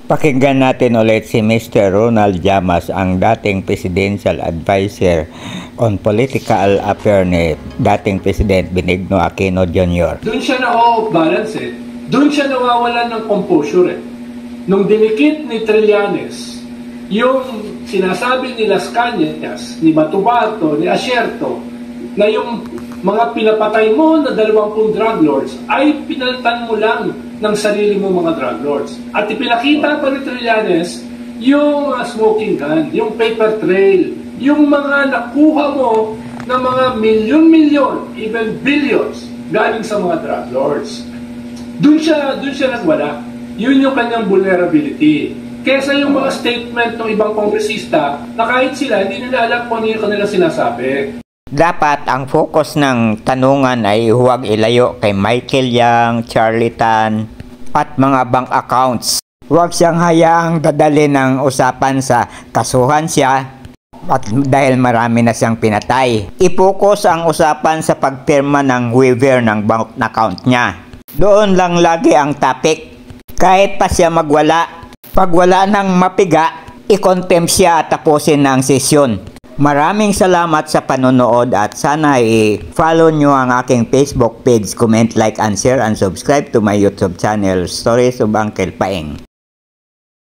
Pakinggan natin ulit si Mr. Ronald Llamas, ang dating presidential advisor on political affairs ni dating President Benigno Aquino Jr. Doon siya na-off balance eh. Doon siya nawawalan ng composure eh. Nung dinikit ni Trillanes, yung sinasabi ni Las Cañas, ni Matubato, ni Asierto, na yung mga pinapatay mo na 20 drug lords ay pinalitan mo lang ng sarili mo mga drug lords. At ipinakita pa ni Trillanes yung smoking gun, yung paper trail, yung mga nakuha mo na mga milyon-milyon, even billions, galing sa mga drug lords. Doon siya nagwala. Yun yung kanyang vulnerability. Kesa yung mga statement ng ibang kongresista na kahit sila, hindi nila alam kung ano yung kanila sinasabi. Dapat ang focus ng tanungan ay huwag ilayo kay Michael Yang, Charlie Tan at mga bank accounts. Huwag siyang hayaang dadali ng usapan sa kasuhan siya at dahil marami na siyang pinatay. I-focus ang usapan sa pagpirma ng waiver ng bank account niya. Doon lang lagi ang topic. Kahit pa siya magwala, pag wala nang mapiga, i-contempt siya at tapusin na ang sesyon. Maraming salamat sa panonood at sana i-follow nyo ang aking Facebook page, comment, like, and share, and subscribe to my YouTube channel, Stories of Uncle Paeng.